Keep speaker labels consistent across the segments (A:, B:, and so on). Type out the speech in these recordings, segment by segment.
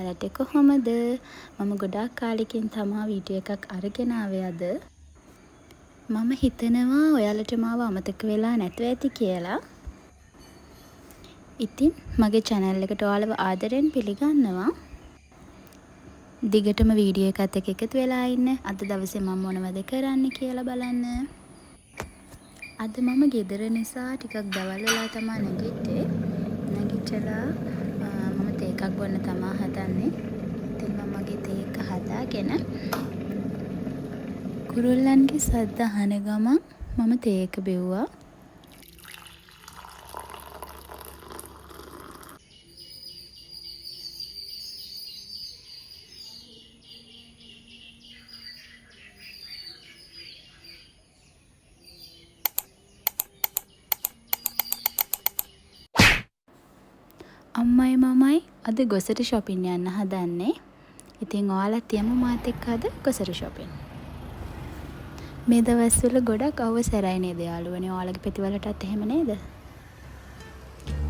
A: ඔයාලට කොහොමද? මම ගොඩාක් කාලෙකින් තමා වීඩියෝ එකක් අරගෙන ආවේ අද. මම හිතනවා ඔයාලට මාව අමතක වෙලා නැතුව ඇති කියලා. ඉතින් මගේ channel එකට ඔයාලව ආදරෙන් පිළිගන්නවා. දිගටම වීඩියෝ එකත් එක්ක එකතු වෙලා ඉන්න. අද දවසේ මම මොනවද කරන්න කියලා බලන්න. අද මම ගෙදර නිසා ටිකක් දවල් වෙලා තමා නැගිට්ටේ. නැගිටලා මම තේ එකක් බොන්න තමා හදන්නේ. ඉතින් මම මගේ තේ එක හදාගෙන කුරුල්ලන්ගේ සද්ද අහන ගමන් මම තේ එක බෙව්වා. අම්මයි මමයි අද ගොසට shopping යන්න හදන්නේ. ඉතින් ඔයාලත් යමු මාත් එක්ක අද ගොසට shopping. මේ දවස්වල ගොඩක් අවසරයි නේද යාළුවනේ? ඔයාලගේ පැතිවලටත් එහෙම නේද?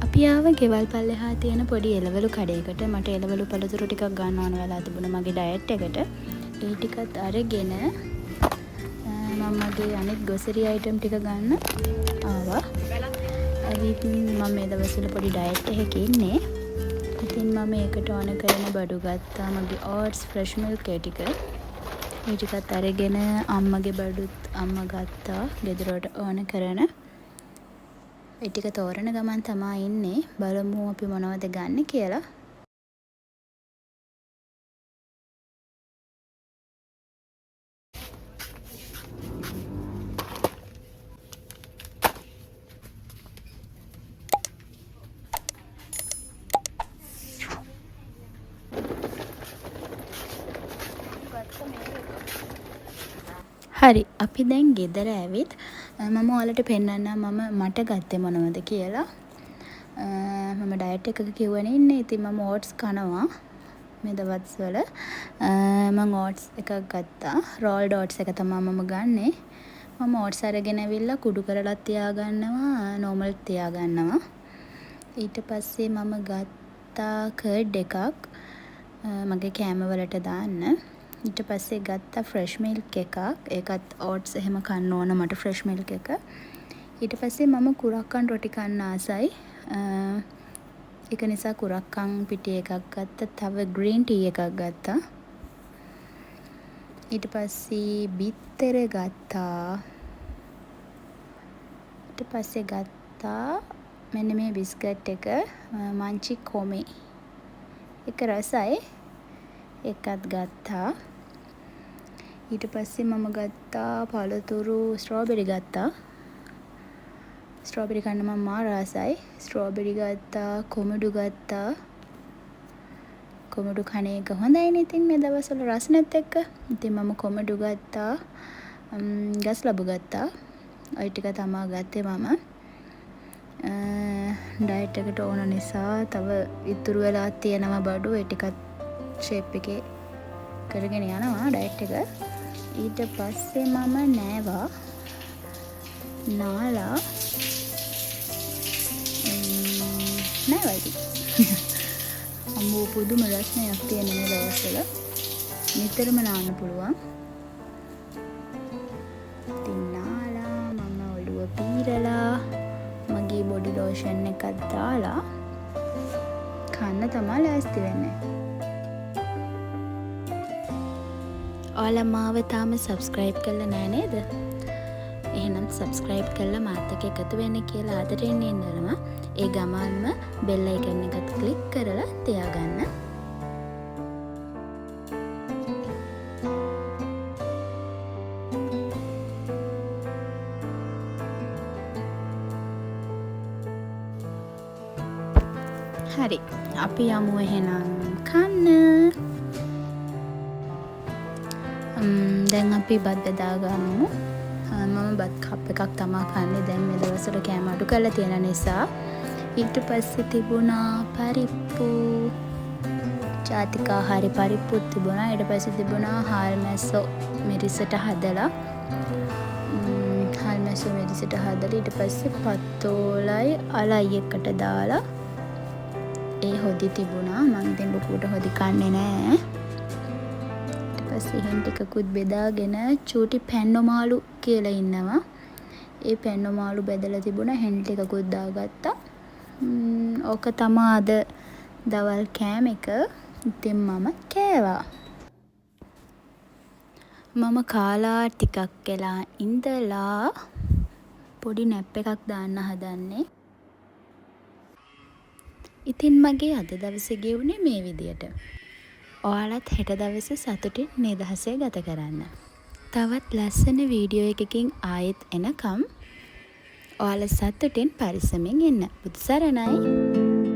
A: අපි ආව ගෙවල් පල්ලෙහා තියෙන පොඩි එළවලු කඩේකට. මට එළවලු පළතුරු ටිකක් ගන්න ඕන වෙලා තිබුණා මගේ ඩයට් එකට. ඒ ටිකත් අරගෙන මම මගේ අනිත් ගොසරි අයිටම් ටික ගන්න ආවා. ඇවිත් මම මේ දවස්වල පොඩි ඩයට් එකක ඉන්නේ. ඉතින් මම ඒකට ඕන කරන බඩු ගත්තා. මගේ oats fresh milk ඒ ටික. ඒ ටිකත් අරගෙන අම්මගේ බඩුත් අම්මා ගත්තා. ගෙදරට ඕන කරන ඒ ටික තෝරන ගමන් තමා ඉන්නේ. බලමු අපි මොනවද ගන්න කියලා. හරි අපි දැන් ගෙදර ඇවිත් මම ඔයාලට පෙන්නන්නම් මට ගත්තේ මොනවද කියලා. මම ඩයට් එකක කිව්වනේ ඉන්නේ. ඉතින් මම oats කනවා මේ දවස්වල. මම oats එකක් ගත්තා. rolled oats එක තමයි මම ගන්නෙ. මම oats අරගෙන ඇවිල්ලා කුඩු කරලත් තියාගන්නවා, normal තියාගන්නවා. ඊට පස්සේ මම ගත්තා curd එකක් මගේ කෑම වලට දාන්න. ඊට පස්සේ ගත්තා fresh milk එකක්. ඒකත් oats එහෙම කන්න ඕන මට fresh milk එක. ඊට පස්සේ මම කුරක්කන් රොටි කන්න ආසයි. ඒක නිසා කුරක්කන් පිටි එකක් ගත්තා. තව green tea එකක් ගත්තා. ඊට පස්සේ බිත්තර ගත්තා. ඊට පස්සේ ගත්තා මෙන්න මේ බිස්කට් එක මංචි කොමේ. ඒක රසයි. එකත් ගත්තා. ඊට පස්සේ මම ගත්තා පළතුරු ස්ට්‍රෝබෙරි ගත්තා. ස්ට්‍රෝබෙරි කන්න මම මාර ආසයි. ස්ට්‍රෝබෙරි ගත්තා, කොමඩු ගත්තා. කොමඩු කන එක හොඳයිනේ ඉතින් මේ දවස්වල රසණත් එක්ක. ඉතින් මම කොමඩු ගත්තා. ගස් ලැබු ගත්තා. ඔය ටික තමයි ගත්තේ මම. ඩයට් එකට ඕන නිසා තව ඉතුරු වෙලා තියෙනවා බඩු. ඒ ටිකත් ෂේප් එකේ කරගෙන යනවා ඩයට් එක. ඊට පස්සේ මම නෑවා නාලා නෑවා ඉතින්. අම්මෝ පුදුම රසණයක් තියෙන මේ දවස්වල. නිතරම නාන්න පුළුවන්. ඉතින් නාලා මම ඔළුව පීරලා මගේ බොඩි ලෝෂන් එකක් දාලා කන්න තමයි ලෑස්ති වෙන්නේ. ඔයාලා මාව තාම subscribe කරලා නැහැ නේද? එහෙනම් subscribe කරලා මාත් එක්ක එකතු වෙන්න කියලා ආදරෙන් ඉන්නනවා. ඒ ගමන්ම bell icon එකත් click කරලා තියාගන්න. හරි අපි යමු එහෙනම් කන්න. දැන් අපි බත් බෙදාගමු. මම බත් කප් එකක් තමා කන්නේ දැන් මේ දවස්වල කෑම අඩු කරලා තියෙන නිසා. ඊට පස්සේ තිබුණා පරිප්පු, ජාතික ආහාර පරිප්පුත් තිබුණා. ඊට පස්සේ තිබුණා හාල් මැස්සෝ මිරිසට හදලා. හාල් මැස්සෝ මිරිසට හදලා ඊට පස්සේ පත්තෝලයි අලයි එකට දාලා ඒ හොදි තිබුණා. මං ඉතින් ලොකුවට හොදි කන්නේ නෑ. ඊට පස්සේ එහෙන් ටිකකුත් බෙදාගෙන චූටි පැන්නෝමාළු කියලා ඉන්නවා. ඒ පැන්නෝමාළු බෙදලා තිබුණා. හෙන් ටිකකුත් දාගත්තා. ඕක තමා අද දවල් කෑම එක. ඉතින් මම කෑවා. මම කාලා ටිකක් වෙලා ඉඳලා පොඩි නැප් එකක් දාන්න හදන්නේ. ඉතින් මගේ අද දවසේ ගෙවුනේ මේ විදියට. ඔයාලත් හෙට දවසේ සතුටින් නිදහසේ ගත කරන්න. තවත් ලස්සන වීඩියෝ එකකින් ආයෙත් එනකම් ඔයාලා සතුටින් පරිස්සමින් ඉන්න. බුදු සරණයි.